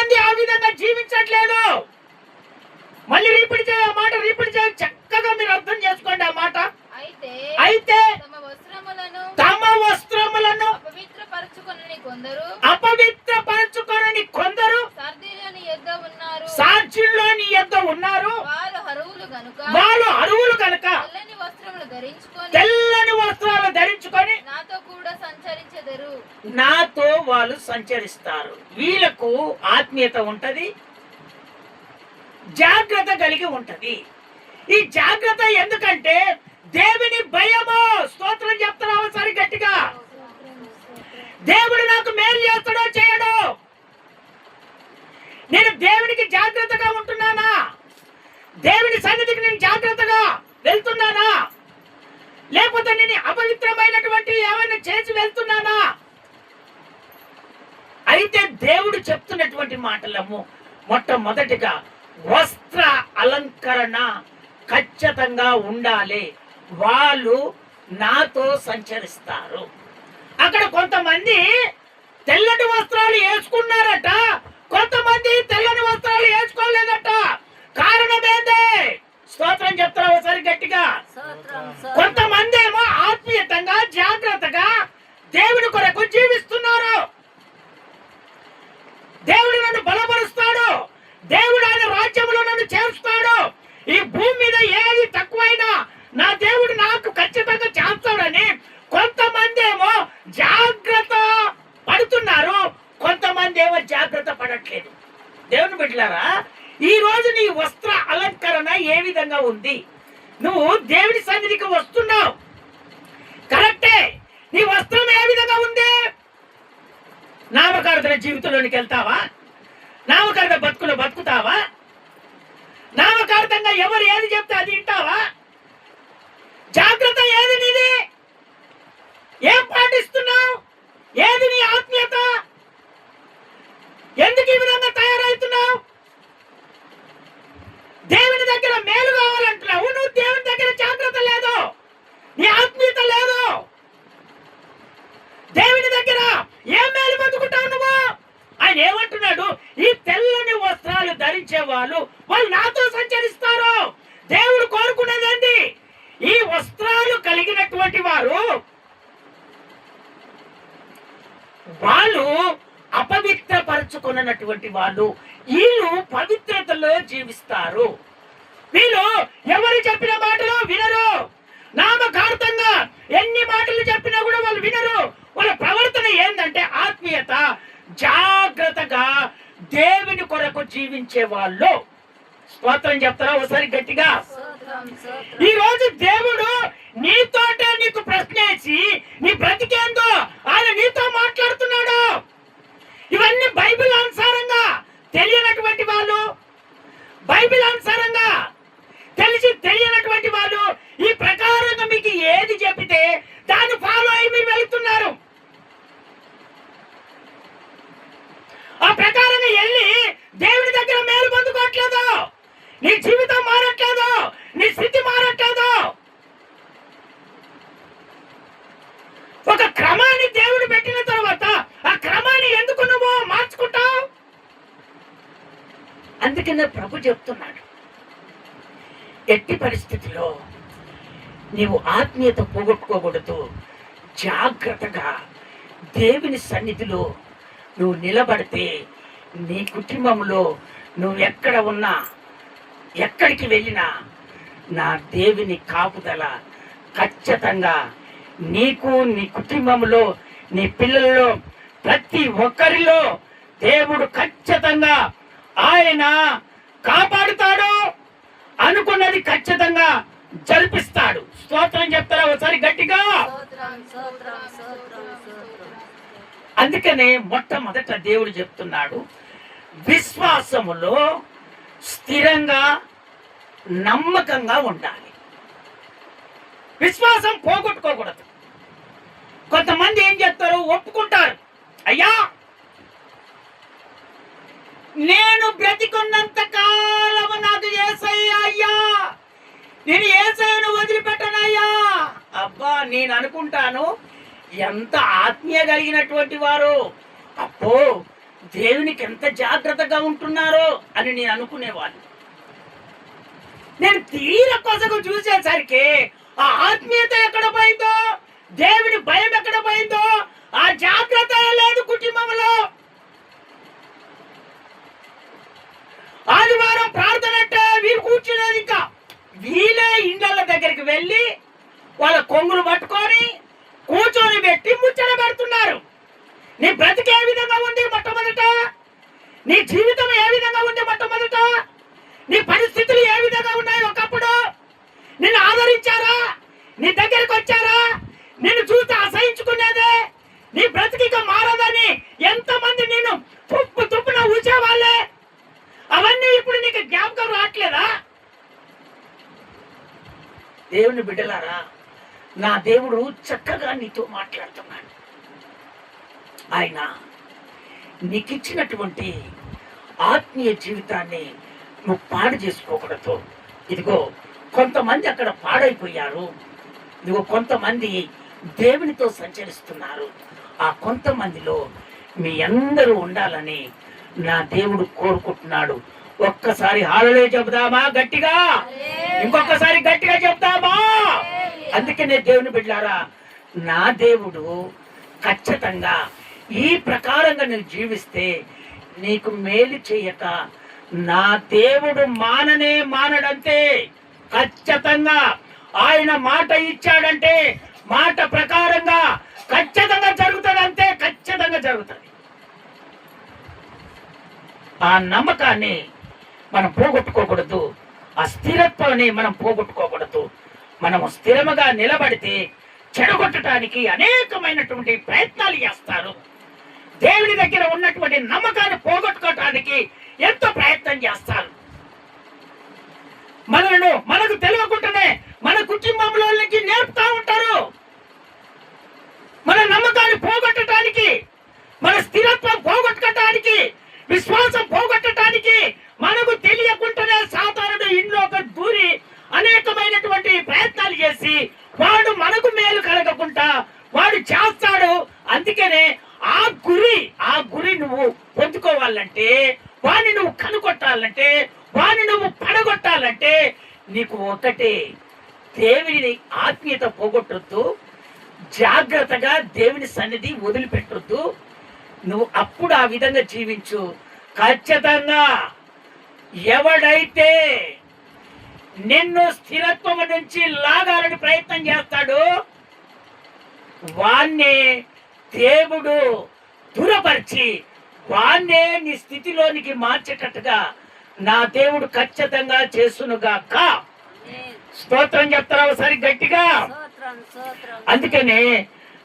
మంది ఆ విధంగా జీవించట్లేదు. మళ్ళీ రిపీట్ చేయ మాట, రిపీట్ చేయ, చక్కగా మీరు అర్థం చేసుకోండి ఆ మాట. అయితే తమ వస్త్రములను అపవిత్రపరచుకొనని కొందరు సాక్షుల్లోని యొద్ద ఉన్నారు. వాళ్ళు అరువులు గనుక తెల్లని వస్త్రాలు ధరించుకొని నాతో వాళ్ళు సంచరిస్తారు. వీళ్ళకు ఆత్మీయత ఉంటది, జాగ్రత్త కలిగి ఉంటది. ఈ జాగ్రత్త ఎందుకంటే దేవుని భయము. స్తోత్రం చెప్తున్నావు ఒకసారి గట్టిగా. దేవుడు నాకు మేలు చేస్తాడో చేయడో, నేను దేవునికి జాగ్రత్తగా ఉంటున్నానా, దేవుని సన్నిధికి నేను జాగ్రత్తగా వెళ్తున్నానా, లేకపోతే నేను అపవిత్రమైనటువంటి ఏమైనా చేసి వెళ్తున్నానా? అయితే దేవుడు చెప్తున్నటువంటి మాటలము మొట్టమొదటిగా వస్త్ర అలంకరణ ఖచ్చితంగా ఉండాలి. వాళ్ళు నాతో సంచరిస్తారు. అక్కడ కొంతమంది తెల్లటి వస్త్రాలు వేసుకున్నారట, కొంతమంది తెల్లని వస్త్రాలు వేసుకోలేదట. కారణం ఏంటి? స్తోత్రం చెప్తారా ఒకసారి గట్టిగా. కొంతమంది ఏమో ఆత్మీయతంగా జాగ్రత్తగా దేవుని కొరకు జీవిస్తున్నారు. దేవుడు నన్ను బలపరుస్తాడు, దేవుడు ఆయన రాజ్యంలో నన్ను చేరుస్తాడు, ఈ భూమి మీద ఏది తక్కువైనా నా దేవుడు నాకు ఖచ్చితంగా చేస్తాడని కొంతమంది ఏమో జాగ్రత్త పడుతున్నారు, కొంతమంది ఏమో జాగ్రత్త పడట్లేదు. దేవుని బిడ్డలారా, ఈ రోజు నీ వస్త్ర అలంకరణ ఏ విధంగా ఉంది? నువ్వు దేవుడి సన్నిధికి వస్తున్నావు, కరెక్టే. నీ వస్త్రం ఏ విధంగా ఉంది? నామకార్థన జీవితంలోనికి వెళ్తావా? నామకార్థ బతుకులు బతుకుతావా? నామకార్థంగా ఎవరు ఏది చెప్తే అది వింటావా? జాగ్రత్త ఏది నీది? ఏం పాటిస్తున్నావు? ఏది నీ ఆత్మీయత? ఎందుకు ఈ విధంగా తయారవుతున్నావు? దేవుని దగ్గర మేలు కావాలంటున్నావు, నువ్వు దేవుని దగ్గర జాగ్రత్త లేదు, నీ ఆత్మీయత లేదు. దేవుని దగ్గర ఏం మేలు బతుకుంటావు నువ్వు? ఆయన ఏమంటున్నాడు? ఈ తెల్లని వస్త్రాలు ధరించే వాళ్ళు నాతో సంచరిస్తారు. దేవుడు కోరుకునేదండి ఈ వస్త్రాలు కలిగినటువంటి వారు, వాళ్ళు అపవిత్రపరచుకున్నటువంటి వాళ్ళు, వీళ్ళు పవిత్రతలో జీవిస్తారు. వీళ్ళు ఎవరు చెప్పిన మాటలు వినరు. నామకార్థంగా ఎన్ని మాటలు చెప్పినా కూడా వాళ్ళు వినరు. వాళ్ళ ప్రవర్తన ఏంటంటే ఆత్మీయత, జాగ్రత్తగా దేవుని కొరకు జీవించే వాళ్ళు. స్తోత్రం చెప్తారా ఒకసారి గట్టిగా. ఈ రోజు దేవుడు నీతోటే నీకు ప్రశ్నేసి నీ బ్రతికేందో ఆయన నీతో మాట్లాడుతున్నాడు. ఇవన్నీ బైబిల్ అనుసారంగా తెలియనటువంటి వాళ్ళు, బైబిల్ అనుసారంగా తెలిసి తెలియనటువంటి వాళ్ళు ఈ ప్రకారంగా మీకు ఏది చెబితే దాన్ని ఫాలో అయి మీరు వెళుతున్నారు. ఆ ప్రకారంగా వెళ్ళి దేవుని దగ్గర మేలు పొందుకోవట్లేదు, నీ జీవితం మారట్లేదు, నీ స్థితి మారట్లేదు. ఒక క్రమాన్ని దేవుడు పెట్టిన తర్వాత ఆ క్రమాన్ని ఎందుకు నువ్వు మార్చుకుంటావు? అందుకనే ప్రభు చెప్తున్నాడు, ఎట్టి పరిస్థితిలో నీవు ఆత్మీయత పోగొట్టుకోకూడదు. జాగ్రత్తగా దేవుని సన్నిధిలో నువ్వు నిలబడితే నీ కుటుంబంలో నువ్వు ఎక్కడ ఉన్నా, ఎక్కడికి వెళ్ళినా నా దేవుని కాపుదల ఖచ్చితంగా నీకు, నీ కుటుంబంలో, నీ పిల్లల్లో, ప్రతి ఒక్కరిలో దేవుడు ఖచ్చితంగా ఆయన కాపాడుతాడు, అనుకున్నది ఖచ్చితంగా జరిపిస్తాడు. స్తోత్రం చెప్తారా ఒకసారి గట్టిగా. అందుకనే మొట్టమొదట దేవుడు చెప్తున్నాడు, విశ్వాసములో స్థిరంగా నమ్మకంగా ఉండాలి. విశ్వాసం పోగొట్టుకోకూడదు. కొంతమంది ఏం చేస్తారు, ఒప్పుకుంటారు, అయ్యా నేను బ్రతికున్నంత కాలము నాకు యేసయ్యా, అయ్యా నేను యేసయ్యను వదిలిపెట్టనయ్యా. అబ్బా, నేను అనుకుంటాను ఎంత ఆత్మీయ కలిగినటువంటి వారు. అప్పో దేవునికి ఎంత జాగ్రత్తగా ఉంటున్నారో అని నేను అనుకునేవాడిని. నేను తీర కొసకు చూసేసరికి ఆ ఆత్మీయత ఎక్కడ పోయిందో, దేవుని భయం ఎక్కడ పోయిందో, ఆ జాగ్రత్త లేదు కుటుంబంలో. ఆదివారం ప్రార్థన అంటే వీరు కూర్చునేది, ఇంకా వీళ్ళే ఇండ్ల దగ్గరికి వెళ్ళి వాళ్ళ కొంగులు పట్టుకొని కూర్చొని పెట్టి ముచ్చట పెడుతున్నారు. నీ బ్రతికి ఏ విధంగా ఉంది మొట్టమొదట, నీ జీవితం ఏ విధంగా ఉంది మొట్టమొదట, నీ పరిస్థితులు ఏ విధంగా ఉన్నాయి, ఒకప్పుడు నిన్ను ఆదరించారా, నీ దగ్గరికి వచ్చారా, నిన్ను చూస్తే అసహించుకునేదే, నీ బ్రతికిక మారదని ఎంతమంది నేను తుప్పున ఊసేవాళ్ళే, అవన్నీ ఇప్పుడు నీకు జ్ఞాపకం రావట్లేదా? దేవుని బిడ్డలారా, నా దేవుడు చక్కగా నీతో మాట్లాడుతున్నాడు. ఆయన నీకిచ్చినటువంటి ఆత్మీయ జీవితాన్ని నువ్వు పాడు చేసుకోకూడదు. ఇదిగో కొంతమంది అక్కడ పాడైపోయారు, ఇదిగో కొంతమంది దేవునితో సంచరిస్తున్నారు. ఆ కొంతమందిలో మీ అందరూ ఉండాలని నా దేవుడు కోరుకుంటున్నాడు. ఒక్కసారి హల్లెలూయా చెబుదామా గట్టిగా? ఇంకొకసారి గట్టిగా చెప్తామా? అందుకనే దేవుని బిడ్డలారా, నా దేవుడు ఖచ్చితంగా ఈ ప్రకారంగా నువ్వు జీవిస్తే నీకు మేలు చేయక నా దేవుడు మానడంతే. ఖచ్చితంగా ఆయన మాట ఇచ్చాడంటే మాట ప్రకారంగా ఖచ్చితంగా జరుగుతుంది, అంతే, ఖచ్చితంగా జరుగుతుంది. ఆ నమ్మకాన్ని మనం పోగొట్టుకోకూడదు, ఆ స్థిరత్వాన్ని మనం పోగొట్టుకోకూడదు. మనము స్థిరముగా నిలబడితే చెడగొట్టడానికి అనేకమైనటువంటి ప్రయత్నాలు చేస్తారు. దేవుని దగ్గర ఉన్నటువంటి నమ్మకాన్ని పోగొట్టుకోవటానికి ఎంతో ప్రయత్నం చేస్తారు. మనకు తెలియకుండానే మన కుటుంబంలోకి నేర్పుతా ఉంటారు. మన నమ్మకాన్ని పోగొట్టడానికి, మన స్థిరత్వం పోగొట్టుకోవటానికి, విశ్వాసం పోగొట్టడానికి మనకు తెలియకుండానే సాధారణ ఇంట్లోకి దూరి అనేకమైనటువంటి ప్రయత్నాలు చేసి వాడు మనకు మేలు కలగకుండా వాడు చేస్తాడు. అందుకనే ఆ గురి నువ్వు పొందుకోవాలంటే, వాడిని నువ్వు కనుగొట్టాలంటే, వాడిని నువ్వు పడగొట్టాలంటే నీకు ఒకటే, దేవుని ఆత్మీయత పోగొట్టొద్దు, జాగ్రత్తగా దేవుని సన్నిధి వదిలిపెట్టొద్దు. నువ్వు అప్పుడు ఆ విధంగా జీవించు. ఖచ్చితంగా ఎవడైతే నిన్ను స్థిరత్వం నుంచి లాగాలని ప్రయత్నం చేస్తాడు వాణ్ణే దేవుడు దూరపరిచి వాణ్ణే నీ స్థితిలోనికి మార్చేటట్టుగా నా దేవుడు ఖచ్చితంగా చేసునుగాక. స్తోత్రం చెప్తారా ఒకసారి గట్టిగా? అందుకనే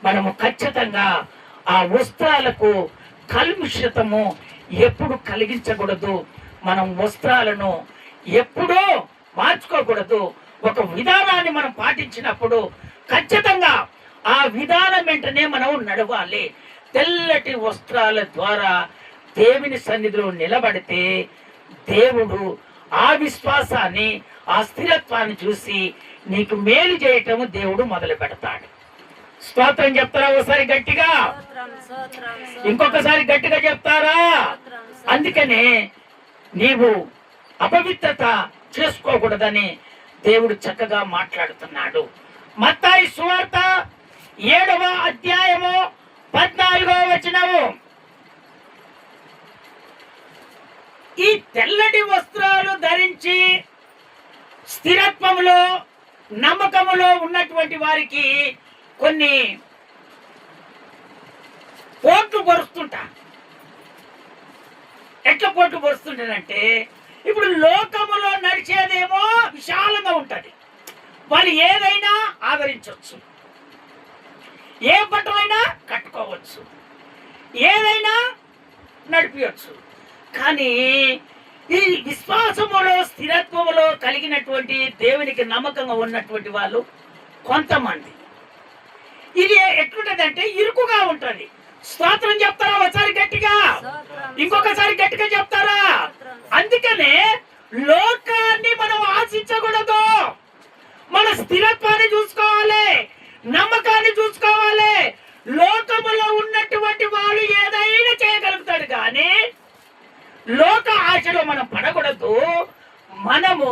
మనము ఖచ్చితంగా ఆ వస్త్రాలకు కల్ముషితము ఎప్పుడు కలిగించకూడదు. మనం వస్త్రాలను ఎప్పుడూ మార్చుకోకూడదు. ఒక విధానాన్ని మనం పాటించినప్పుడు ఖచ్చితంగా ఆ విధానం వెంటనే మనం నడవాలి. తెల్లటి వస్త్రాల ద్వారా దేవుని సన్నిధిలో నిలబడితే దేవుడు ఆ విశ్వాసాన్ని, ఆ స్థిరత్వాన్ని చూసి నీకు మేలు చేయటము దేవుడు మొదలు పెడతాడు. స్తోత్రం చెప్తారా ఒకసారి గట్టిగా? ఇంకొకసారి గట్టిగా చెప్తారా? అందుకనే నీవు అపవిత్రత చేసుకోకూడదని దేవుడు చక్కగా మాట్లాడుతున్నాడు. మత్తయి సువార్త 7వ అధ్యాయము 14వ వచనము. ఈ తెల్లటి వస్త్రాలు ధరించి స్థిరత్వములో, నమ్మకములో ఉన్నటువంటి వారికి కొన్ని పోట్లు పొరుస్తుంటా. ఎట్లా పోట్లు పొరుస్తుంటారంటే, ఇప్పుడు లోకములో నడిచేదేమో విశాలంగా ఉంటది, వాళ్ళు ఏదైనా ఆదరించవచ్చు, ఏ బట్టలైనా కట్టుకోవచ్చు, ఏదైనా నడిపించవచ్చు. కానీ ఈ విశ్వాసములో, స్థిరత్వములో కలిగినటువంటి దేవునికి నమ్మకంగా ఉన్నటువంటి వాళ్ళు కొంతమంది, ఇది ఎట్లుంటదంటే ఇరుకుగా ఉంటది. స్తోత్రం చెప్తారా ఒకసారి గట్టిగా? ఇంకొకసారి గట్టిగా చెప్తారా? అందుకనే లోకాన్ని మనం ఆశించకూడదు. మన స్థిరత్వాన్ని చూసుకోవాలి, నమ్మకాన్ని చూసుకోవాలి. లోకములో ఉన్నటువంటి వాళ్ళు ఏదైనా చేయగలుగుతాడు, కానీ లోక ఆశలో మనం పడకూడదు. మనము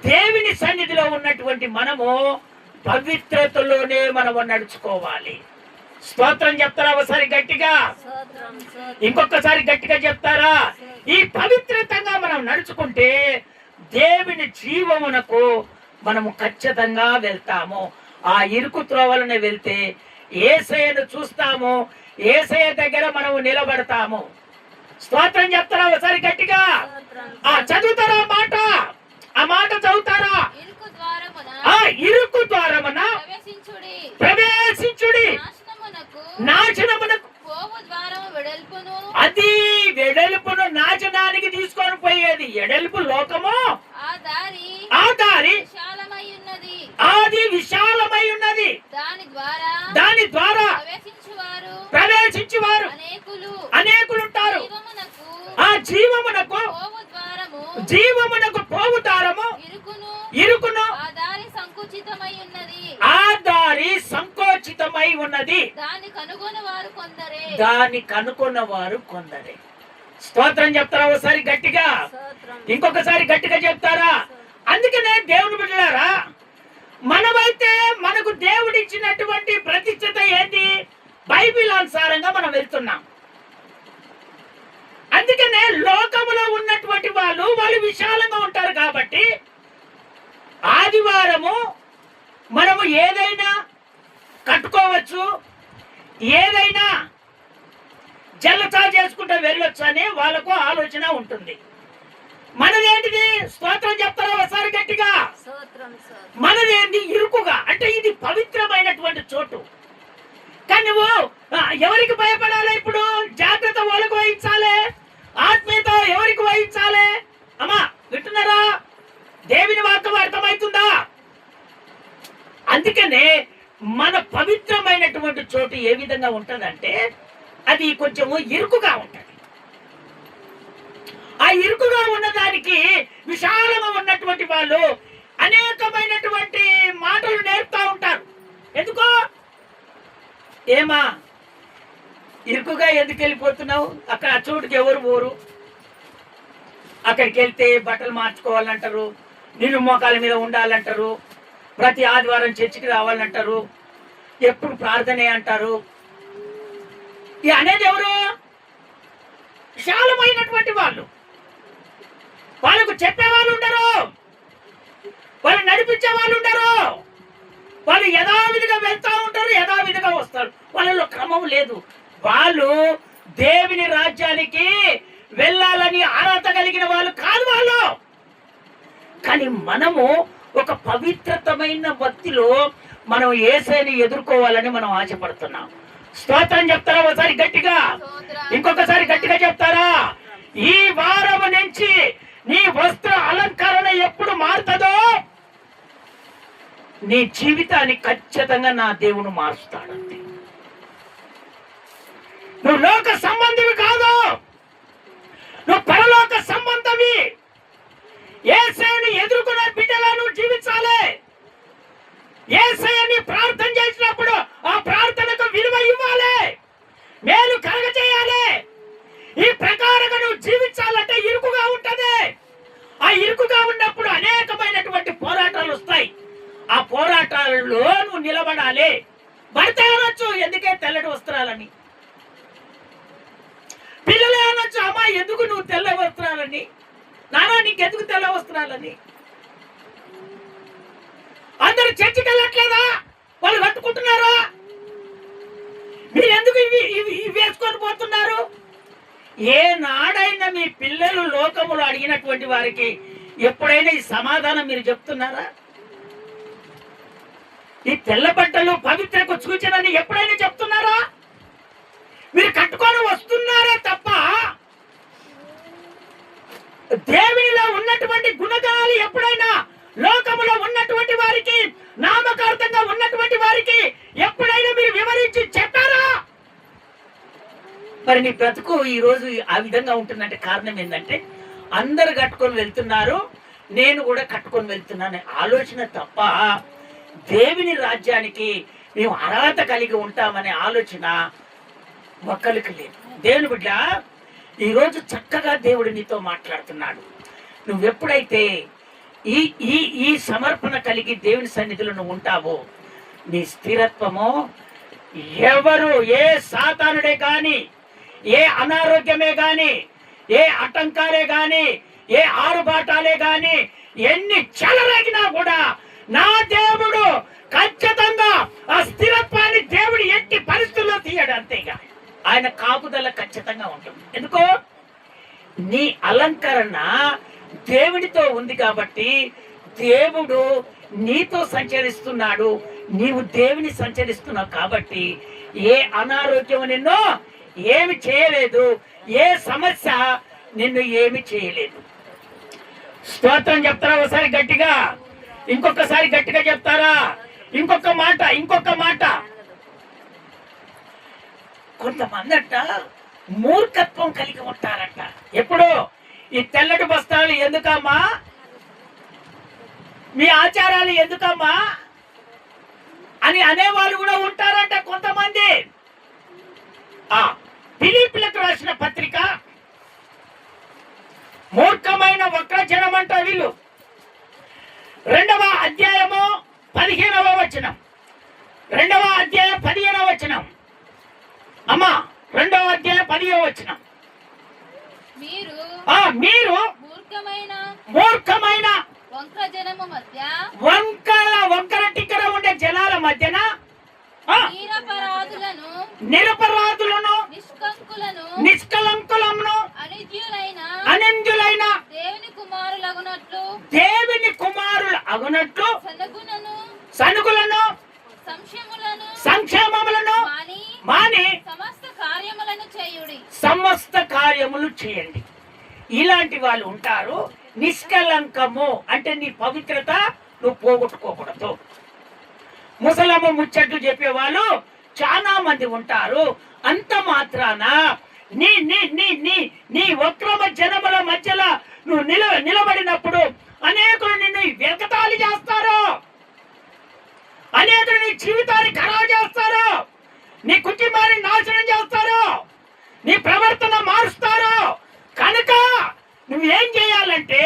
దేవుని సన్నిధిలో ఉన్నటువంటి మనము పవిత్రతలోనే మనము నడుచుకోవాలి. స్తోత్రం చెప్తారా ఒకసారి గట్టిగా? ఇంకొకసారి గట్టిగా చెప్తారా? ఈ పవిత్రతంగా మనం నడుచుకుంటే దేవుని జీవమునకు మనము ఖచ్చితంగా వెళ్తాము. ఆ ఇరుకు త్రోవలనే వెళ్తే యేసయ్యను చూస్తాము, యేసయ్య దగ్గర మనము నిలబడతాము. స్తోత్రం చెప్తారా ఒకసారి గట్టిగా? చదువుతారా మాట? ఆ మాట చదువుతారా? ఇరుకు ద్వారమున ప్రవేశించుడి, నాశనమునకు అది వెడల్పును నాశనానికి తీసుకొని పోయేది. ఎడల్పు లోకము, ఆ దారి అది విశాలమై ఉన్నది. దాని ద్వారా ప్రవేశించువారు అనేకులు ఉంటారు. ఆ జీవమునకు పోవు ద్వారము ఇరుకును, ఆ దారి సంకోచితమై ఉన్నది. దాన్ని కనుగొన్న వారు కొందరే. స్తోత్రం చెప్తారా ఒకసారి గట్టిగా? ఇంకొకసారి గట్టిగా చెప్తారా? అందుకనే దేవుని బిడ్డలారా, మనమైతే మనకు దేవుడు ఇచ్చినటువంటి ప్రతిష్టత ఏంటి? బైబిల్ అనుసారంగా మనం వెళ్తున్నాం. అందుకనే లోకములో ఉన్నటువంటి వాళ్ళు విశాలంగా ఉంటారు కాబట్టి ఆదివారము మనము ఏదైనా కట్టుకోవచ్చు, ఏదైనా జలసా చేసుకుంటూ వెళ్ళొచ్చు అని వాళ్ళకు ఆలోచన ఉంటుంది. మనదేంటిది? స్తోత్రం చెప్తారా ఒకసారి గట్టిగా? మనదేంటి? ఇరుకుగా, అంటే ఇది పవిత్రమైనటువంటి చోటు. కానీ నువ్వు ఎవరికి భయపడాలి? ఇప్పుడు జాగ్రత్త వాళ్ళకు వహించాలి, ఆత్మీయత ఎవరికి వహించాలి? అమ్మా వింటున్నారా? దేవుని వాక్యం అర్థమవుతుందా? అందుకనే మన పవిత్రమైనటువంటి చోటు ఏ విధంగా ఉంటుందంటే అది కొంచెము ఇరుకుగా ఉంటుంది. ఆ ఇరుకుగా ఉన్నదానికి విశాలంగా ఉన్నటువంటి వాళ్ళు అనేకమైనటువంటి మాటలు నేర్పుతా ఉంటారు. ఎందుకో ఏమా ఇరుకుగా ఎందుకు వెళ్ళిపోతున్నావు? అక్కడ ఆ చోటుకి ఎవరు పోరు. అక్కడికి వెళ్తే బట్టలు మార్చుకోవాలంటారు, నిన్ను మోకాల మీద ఉండాలంటారు, ప్రతి ఆదివారం చర్చికి రావాలంటారు, ఎప్పుడు ప్రార్థనే అంటారు. ఇది అనేది ఎవరు? విశాలమైనటువంటి వాళ్ళు. వాళ్ళకు చెప్పేవాళ్ళు ఉండరు, వాళ్ళు నడిపించే వాళ్ళు ఉండరు. వాళ్ళు యథావిధిగా వెళ్తా ఉంటారు, యథావిధిగా వస్తారు. వాళ్ళలో క్రమం లేదు. వాళ్ళు దేవుని రాజ్యానికి వెళ్ళాలని అర్హత కలిగిన వాళ్ళు కాదు వాళ్ళు. కానీ మనము ఒక పవిత్రతమైన భక్తిలో మనం యేసుని ఎదుర్కోవాలని మనం ఆశపడుతున్నాం. స్తోత్రం చెప్తారా ఒకసారి గట్టిగా? ఇంకొకసారి గట్టిగా చెప్తారా? ఈ వారం నుంచి నీ వస్త్ర అలంకరణ ఎప్పుడు మారుతుందో నీ జీవితాన్ని ఖచ్చితంగా నా దేవుడు మారుస్తాడంతే. నువ్వు లోక సంబంధివి కాదు, నువ్వు పరలోక సంబంధవి. యేసయ్యని ఎదుర్కొనే బిడ్డగా నువ్వు జీవించాలి. యేసయ్యని ప్రార్థన చేసినప్పుడు ఆ ప్రార్థనకు విలువ ఇవ్వాలి, మేలు కలగజేయాలి. ఈ ప్రకారంగా నువ్వు జీవించాలంటే ఇరుకుగా ఉంటది. ఆ ఇరుకుగా ఉన్నప్పుడు అనేకమైనటువంటి పోరాటాలు వస్తాయి. ఆ పోరాటాలలో నువ్వు నిలబడాలి. భర్త అనొచ్చు, ఎందుకే తెల్లటి వస్త్రాలని. పిల్లలే అనొచ్చు, అమ్మా ఎందుకు నువ్వు తెల్ల వస్త్రాలని, నానా నీకెందుకు తెల్ల వస్త్రాలని. అందరు చర్చికి వెళ్ళట్లేదా? వాళ్ళు కట్టుకుంటున్నారా? మీరు ఎందుకు ఇవి వేసుకొని పోతున్నారు? ఏనాడైనా మీ పిల్లలు లోకములు అడిగినటువంటి వారికి ఎప్పుడైనా ఈ సమాధానం మీరు చెప్తున్నారా? ఈ తెల్ల బట్టలు పవిత్రకు సూచనని ఎప్పుడైనా చెప్తున్నారా? మీరు కట్టుకొని వస్తున్నారే తప్ప దేవునిలో ఉన్నటువంటి గుణగాలు ఎప్పుడైనా లోకములో ఉన్నటువంటి వారికి, నామకార్థంగా ఉన్నటువంటి వారికి ఎప్పుడైనా మీరు వివరించి చెప్పారా? మరి నీ బ్రతుకు ఈ రోజు ఆ విధంగా ఉంటుందంటే కారణం ఏంటంటే అందరు కట్టుకొని వెళ్తున్నారు, నేను కూడా కట్టుకొని వెళ్తున్నాను ఆలోచన తప్ప దేవుని రాజ్యానికి మేము అర్హత కలిగి ఉంటామనే ఆలోచన ఒక్కరికి లేదు. దేవుని బిడ్డ, ఈరోజు చక్కగా దేవుడు నీతో మాట్లాడుతున్నాడు. నువ్వెప్పుడైతే ఈ ఈ ఈ సమర్పణ కలిగి దేవుని సన్నిధిలో నువ్వు ఉంటావో, నీ స్థిరత్వము ఎవరు, ఏ సాతానుడే కానీ, ఏ అనారోగ్యమే కానీ, ఏ ఆటంకాలే కానీ, ఏ ఆరుబాటాలే కానీ, ఎన్ని చెలరేగినా కూడా నా దేవుడు ఖచ్చితంగా ఆ స్థిరత్వాన్ని దేవుడు ఎట్టి పరిస్థితుల్లో తీయడు. అంతేగా ఆయన కాపుదల ఖచ్చితంగా ఉంటుంది. ఎందుకో నీ అలంకరణ దేవుడితో ఉంది కాబట్టి దేవుడు నీతో సంచరిస్తున్నాడు, నీవు దేవుని సంచరిస్తున్నావు కాబట్టి ఏ అనారోగ్యం నిన్ను ఏమి చేయలేదు, ఏ సమస్య నిన్ను ఏమి చేయలేదు. స్తోత్రం చెప్తారా ఒకసారి గట్టిగా? ఇంకొకసారి గట్టిగా చెప్తారా? ఇంకొక మాట. కొంతమంది అంట మూర్ఖత్వం కలిగి ఉంటారంట. ఎప్పుడు ఈ తెల్లటి బస్తాలు ఎందుకమ్మా, మీ ఆచారాలు ఎందుకమ్మా అని అనేవాళ్ళు కూడా ఉంటారంట కొంతమంది. ఫిలిప్పీలకు రాసిన పత్రిక మూర్ఖమైన వక్రజనం అంట వీళ్ళు. 2వ అధ్యాయము 15వ వచనం. 2వ అధ్యాయం 15వ వచనం. అమ్మా 2వ అధ్యాయం 15వ వచనం. మీరు మూర్ఖమైన వంకర టిక్కర ఉండే జనాల మధ్యన నిరపరాధులను నిష్కలంకులను అనంజులైన దేవుని కుమారులు అగునట్లు సనుగులను సంక్షేమములను మాని సమస్త కార్యములు చేయండి. ఇలాంటి వాళ్ళు ఉంటారు. నిష్కలంకము అంటే నీ పవిత్రత నువ్వు పోగొట్టుకోకూడదు. ముసలమ్మ ముచ్చట్లు చెప్పేవాళ్ళు చాలా మంది ఉంటారు. అంత మాత్రాన నీ నీ నీ నీ నీ వక్రమ జనముల మధ్యలో నువ్వు నిలబడినప్పుడు అనేకులు నిన్ను వెనకతాళి చేస్తారు, అనేకులు నీ జీవితాన్ని ఖరాబు చేస్తారు, నీ కుటుంబాన్ని నాశనం చేస్తారు, నీ ప్రవర్తన మారుస్తారు. కనుక నువ్వేం చేయాలంటే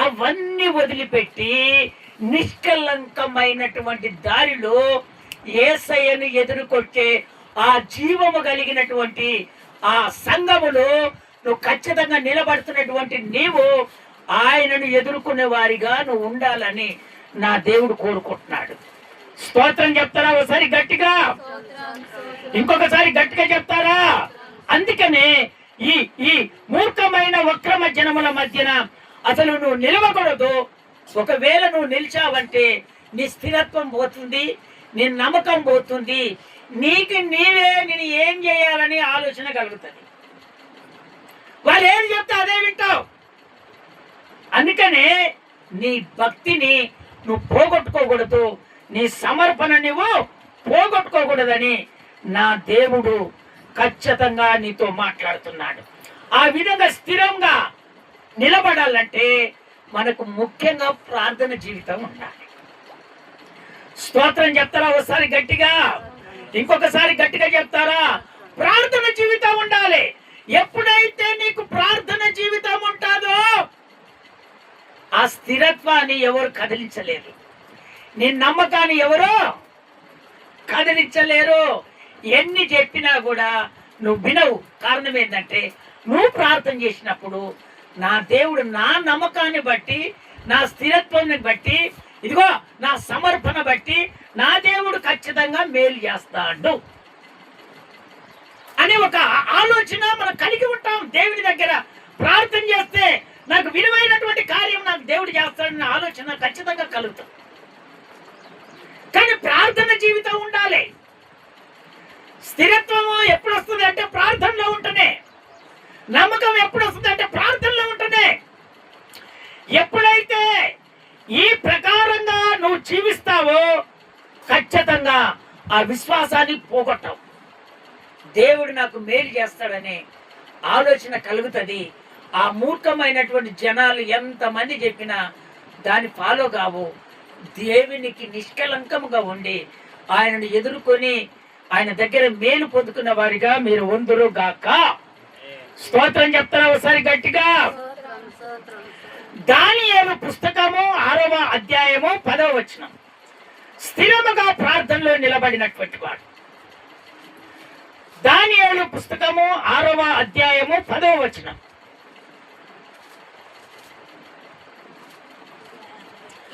అవన్నీ వదిలిపెట్టి నిష్కలంకమైనటువంటి దారిలో యేసయ్యను ఎదుర్కొట్టే ఆ జీవము కలిగినటువంటి ఆ సంఘములో నువ్వు ఖచ్చితంగా నిలబడుతున్నటువంటి నీవు ఆయనను ఎదుర్కొనే వారిగా నువ్వు ఉండాలని నా దేవుడు కోరుకుంటున్నాడు. స్తోత్రం చెప్తారా ఒకసారి గట్టిగా? ఇంకొకసారి గట్టిగా చెప్తారా? అందుకనే ఈ ఈ మూర్ఖమైన వక్రమ జనముల మధ్యన అసలు నువ్వు నిలవకూడదు. ఒకవేళ నువ్వు నిలిచావంటే నీ స్థిరత్వం పోతుంది, నీ నమ్మకం పోతుంది, నీకు నీవే నేను ఏం చేయాలని ఆలోచన కలుగుతుంది. వాళ్ళు ఏం చెప్తే అదే వింటావు. అందుకనే నీ భక్తిని నువ్వు పోగొట్టుకోకూడదు, నీ సమర్పణ నువ్వు పోగొట్టుకోకూడదని నా దేవుడు ఖచ్చితంగా నీతో మాట్లాడుతున్నాడు. ఆ విధంగా స్థిరంగా నిలబడాలంటే మనకు ముఖ్యంగా ప్రార్థన జీవితం ఉండాలి. స్తోత్రం చెప్తారా ఒకసారి గట్టిగా? ఇంకొకసారి గట్టిగా చెప్తారా? ప్రార్థన జీవితం ఉండాలి. ఎప్పుడైతే నీకు ప్రార్థన జీవితం ఉంటుందో ఆ స్థిరత్వాన్ని ఎవరు కదిలించలేరు, నీ నమ్మకాన్ని ఎవరు కదిలించలేరు. ఎన్ని చెప్పినా కూడా నువ్వు వినవు. కారణం ఏంటంటే నువ్వు ప్రార్థన చేసినప్పుడు నా దేవుడు నా నమ్మకాన్ని బట్టి, నా స్థిరత్వాన్ని బట్టి, ఇదిగో నా సమర్పణ బట్టి నా దేవుడు ఖచ్చితంగా మేలు చేస్తాడు అనే ఒక ఆలోచన మనం కలిగి ఉంటాం. దేవుడి దగ్గర ప్రార్థన చేస్తే నాకు విలువైనటువంటి కార్యం నాకు దేవుడు చేస్తాడన్న ఆలోచన ఖచ్చితంగా కలుగుతాం. కానీ ప్రార్థన జీవితం ఉండాలి. స్థిరత్వము ఎప్పుడు వస్తుంది అంటే ప్రార్థనలో ఉంటేనే. నమ్మకం ఎప్పుడు వస్తుంది అంటే ప్రార్థనలో ఉంటేనే. ఎప్పుడైతే ఈ ప్రకారంగా నువ్వు జీవిస్తావో ఖచ్చితంగా ఆ విశ్వాసాన్ని పోగొట్టవు. దేవుడు నాకు మేలు చేస్తాడనే ఆలోచన కలుగుతుంది. ఆ మూర్ఖమైనటువంటి జనాలు ఎంతమంది చెప్పినా దాన్ని ఫాలో కావు. దేవునికి నిష్కలంకముగా ఉండి ఆయనను ఎదుర్కొని ఆయన దగ్గర మేలు పొందుకున్న వారిగా మీరు ఉందురు గాక. స్తోత్రం చెప్తారా ఒకసారి గట్టిగా? దానియేలు పుస్తకము 6వ అధ్యాయము 10వ వచనం. స్థిరముగా ప్రార్థనలో నిలబడినటువంటి వాడు. దానియేలు పుస్తకము 6వ అధ్యాయము 10వ వచనం.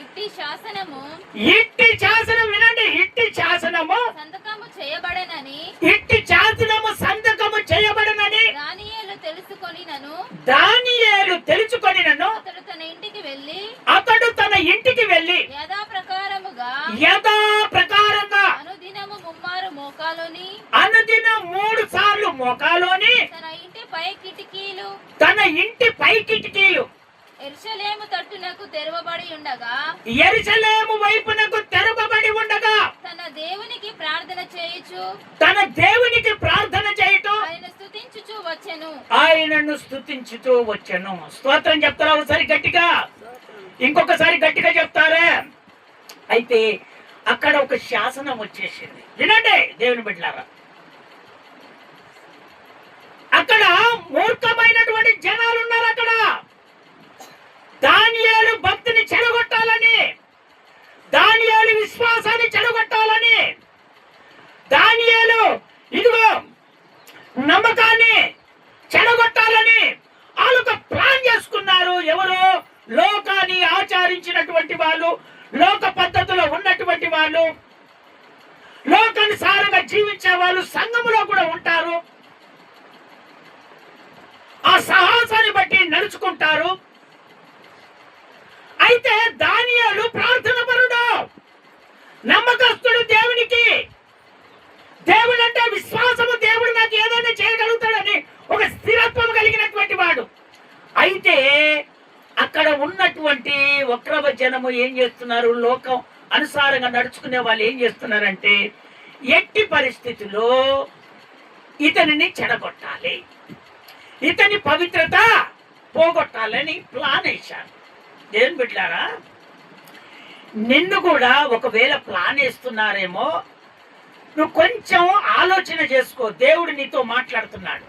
ఇట్టి శాసనము వినండి. ఇట్టి శాసనము సంతకము చేయబడనని దానియేలు తెలుసుకొనినను అతడు తన ఇంటికి వెళ్ళి యథాప్రకారముగా అనుదినము 3 మోకాలుని అనుదినం 3 సార్లు మోకాలోని తన ఇంటి పై కిటికీలు యెరూషలేము తట్టునకు తెరవబడి ఉండగా యెరూషలేము వైపునకు తెరవబడి ఉండగా తన దేవునికి ప్రార్థన చేయుచు ఆయనను స్తుతించుచూ వచ్చెను. స్తోత్రం చెప్తారా ఒకసారి గట్టిగా? ఇంకొకసారి గట్టిగా చెప్తారా? అయితే అక్కడ ఒక శాసనం వచ్చేసింది. వినండి దేవుని బిడ్డలారా, అక్కడ మూర్ఖమైనటువంటి జనాలు ఉన్నారు. అక్కడ దానియేలు భక్తిని చెడగొట్టాలని, దానియేలు విశ్వాసాన్ని చెడగొట్టాలని, దానియేలు ఇదిగో నమ్మకాన్ని చెడగొట్టాలని వాళ్ళు ఒక ప్లాన్ చేసుకున్నారు. ఎవరు? లోకాన్ని ఆచరించినటువంటి వాళ్ళు, లోక పద్ధతిలో ఉన్నటువంటి వాళ్ళు, లోకానుసారంగా జీవించే వాళ్ళు సంఘములో కూడా ఉంటారు. ఆ సాహసాన్ని బట్టి నడుచుకుంటారు. అయితే దానియేలు ప్రార్థన పరుడు, నమ్మకస్తుడు దేవునికి. దేవుడు అంటే విశ్వాసము. దేవుడు నాకు ఏదైనా చేయగలుగుతాడని ఒక స్థిరత్వం కలిగినటువంటి వాడు. అయితే అక్కడ ఉన్నటువంటి వక్రవ జనము ఏం చేస్తున్నారు? లోకం అనుసారంగా నడుచుకునే వాళ్ళు ఏం చేస్తున్నారంటే ఎట్టి పరిస్థితుల్లో ఇతనిని చెడగొట్టాలి, ఇతని పవిత్రత పోగొట్టాలని ప్లాన్ వేశారు. దేవుని బిడ్డలారా, నిన్ను కూడా ఒకవేళ ప్లాన్ వేస్తున్నారేమో, నువ్వు కొంచెం ఆలోచన చేసుకో. దేవుడు నీతో మాట్లాడుతున్నాడు.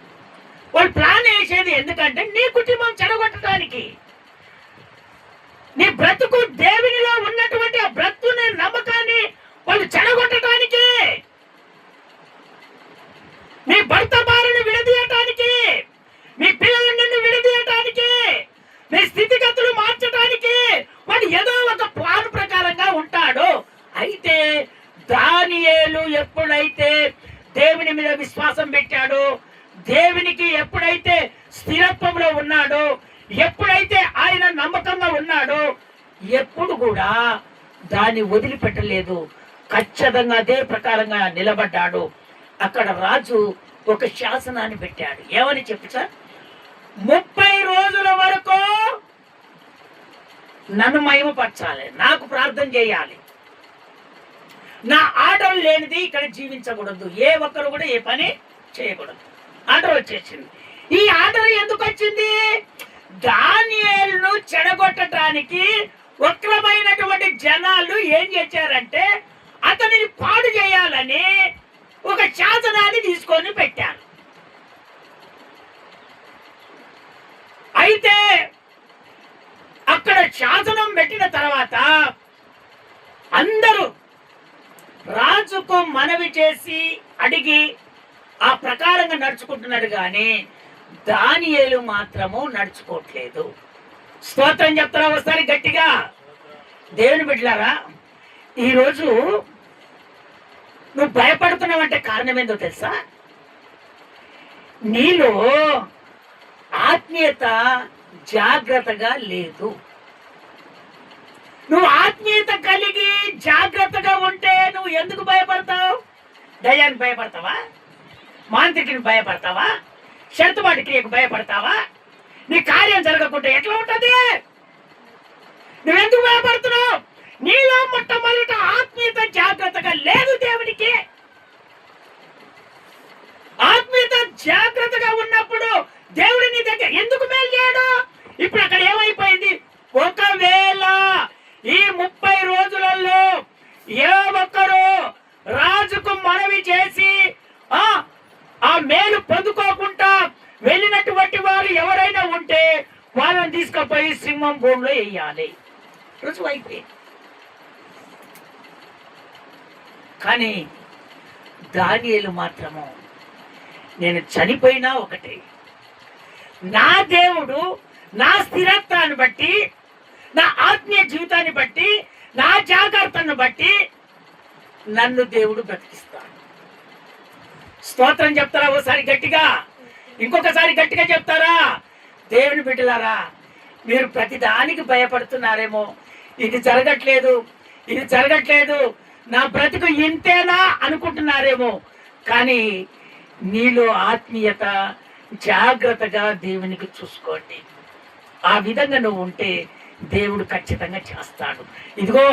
వాళ్ళు ప్లాన్ వేసేది ఎందుకంటే నీ కుటుంబం చెడగొట్టడానికి, నీ బ్రతుకు దేవునిలో ఉన్నటువంటి ఆ బ్రతుకుని నమ్మకాన్ని వాళ్ళు చెడగొట్టడానికి, నీ భర్త భార్యను విడదీయటానికి, మీ పిల్లల నిన్ను విడదీయటానికి, నీ స్థితిగతులు మార్చడానికి వాడు ఏదో ఒక ప్లాన్ ప్రకారంగా ఉంటాడు. అయితే దానియేలు ఎప్పుడైతే దేవుని మీద విశ్వాసం పెట్టాడో, దేవునికి ఎప్పుడైతే స్థిరత్వంలో ఉన్నాడో, ఎప్పుడైతే ఆయన నమ్మకంగా ఉన్నాడో, ఎప్పుడు కూడా దాన్ని వదిలిపెట్టలేదు. ఖచ్చితంగా అదే ప్రకారంగా నిలబడ్డాడు. అక్కడ రాజు ఒక శాసనాన్ని పెట్టాడు. ఏమని చెప్పు సార్? 30 రోజుల వరకు నన్ను మహిమపరచాలి, నాకు ప్రార్థన చేయాలి, నా ఆర్డర్ లేనిది ఇక్కడ జీవించకూడదు, ఏ ఒక్కరు కూడా ఏ పని చేయకూడదు. ఆర్డర్ వచ్చేసింది. ఈ ఆర్డర్ ఎందుకు వచ్చింది? దానియేలును చెడగొట్టడానికి వక్రమైనటువంటి జనాలు ఏం చేశారంటే అతనిని పాడు చేయాలని ఒక శాసనాన్ని తీసుకొని పెట్టారు. అయితే అక్కడ శాసనం పెట్టిన తర్వాత అందరూ రాజుకు మనవి చేసి అడిగి ఆ ప్రకారంగా నడుచుకుంటున్నాడు, కానీ దానియేలు మాత్రము నడుచుకోవట్లేదు. స్తోత్రం చెప్తారా ఒకసారి గట్టిగా? దేవుని బిడ్డలారా, ఈరోజు నువ్వు భయపడుతున్నావంటే కారణం ఏందో తెలుసా? నీలో ఆత్మీయత జాగ్రత్తగా లేదు. నువ్వు ఆత్మీయత కలిగి జాగ్రత్తగా ఉంటే నువ్వు ఎందుకు భయపడతావు? దయ్యానికి భయపడతావా? మాంత్రికునికి భయపడతావా? శత్రుబాటి క్రియకు భయపడతావా? నీ కార్యం జరగకుంటే ఎట్లా ఉంటది? నువ్వెందుకు భయపడుతున్నావు? నీలో మొట్టమొదట ఆత్మీయత జాగ్రత్తగా లేదు. దేవునికి ఆత్మీయత జాగ్రత్తగా ఉన్నప్పుడు దేవుడు నీ దగ్గర ఎందుకు మేలు చేయడు? ఇప్పుడు అక్కడ ఏమైపోయింది? ఒకవేళ ఈ 30 రోజులలో ఏ ఒక్కరు రాజుకు మనవి చేసి ఆ మేలు పొందుకోకుండా వెళ్ళిన లేనటువంటి వారు ఎవరైనా ఉంటే వాళ్ళని తీసుకుపోయి సింహం బోన్లో వేయాలి. రుజువు అయిపోయింది. కానీ దానియేలు మాత్రము నేను చనిపోయినా ఒకటే, నా దేవుడు నా స్థిరత్వాన్ని బట్టి, నా ఆత్మీయ జీవితాన్ని బట్టి, నా జాగ్రత్తను బట్టి నన్ను దేవుడు బ్రతికిస్తాడు. స్తోత్రం చెప్తారా ఓసారి గట్టిగా? ఇంకొకసారి గట్టిగా చెప్తారా? దేవుని బిడ్డలారా, మీరు ప్రతిదానికి భయపడుతున్నారేమో. ఇది జరగట్లేదు, ఇది జరగట్లేదు, నా బ్రతుకు ఇంతేనా అనుకుంటున్నారేమో. కానీ నీలో ఆత్మీయత, జాగ్రత్తగా దేవునికి చూసుకోండి. ఆ విధంగా నువ్వు ఉంటే దేవుడు ఖచ్చితంగా చేస్తాడు. ఇదిగో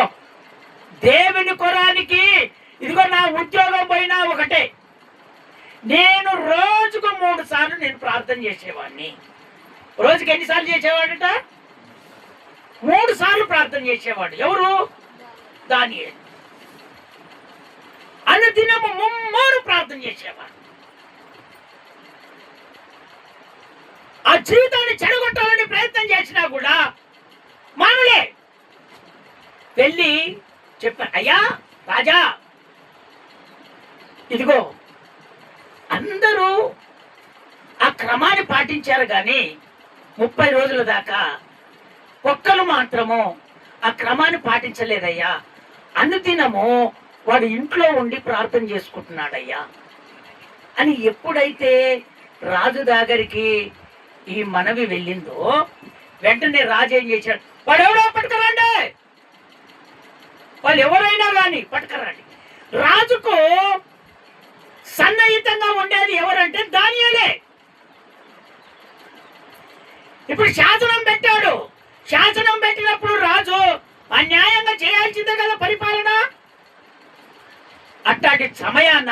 దేవుని కొరానికి, ఇదిగో నా ఉద్యోగం పోయినా ఒకటే, నేను రోజుకు 3 సార్లు నేను ప్రార్థన చేసేవాడిని. రోజుకి ఎన్నిసార్లు చేసేవాడట? 3 సార్లు ప్రార్థన చేసేవాడు. ఎవరు? దానియేలు. అనుదినము 3 ప్రార్థన చేసేవాడు. ఆ జీవితాన్ని చెడగొట్టాలని ప్రయత్నం చేసినా కూడా మానులే వెళ్ళి చెప్పారు, అయ్యా రాజా, ఇదిగో అందరూ ఆ క్రమాన్ని పాటించారు కానీ 30 రోజుల దాకా ఒక్కరు మాత్రము ఆ క్రమాన్ని పాటించలేదయ్యా. అనుదినము వాడు ఇంట్లో ఉండి ప్రార్థన చేసుకుంటున్నాడయ్యా అని ఎప్పుడైతే రాజు దగ్గరికి ఈ మనవి వెళ్ళిందో వెంటనే రాజు ఏం చేశాడు, వాడు ఎవడో పట్టుకురండి, వాళ్ళు ఎవరైనా కానీ పట్టుకురండి. రాజుకు సన్నిహితంగా ఉండేది ఎవరంటే దానియేలే. ఇప్పుడు శాసనం పెట్టాడు. శాసనం పెట్టినప్పుడు రాజు అన్యాయంగా చేయాల్సిందే కదా పరిపాలన. అట్లాంటి సమయాన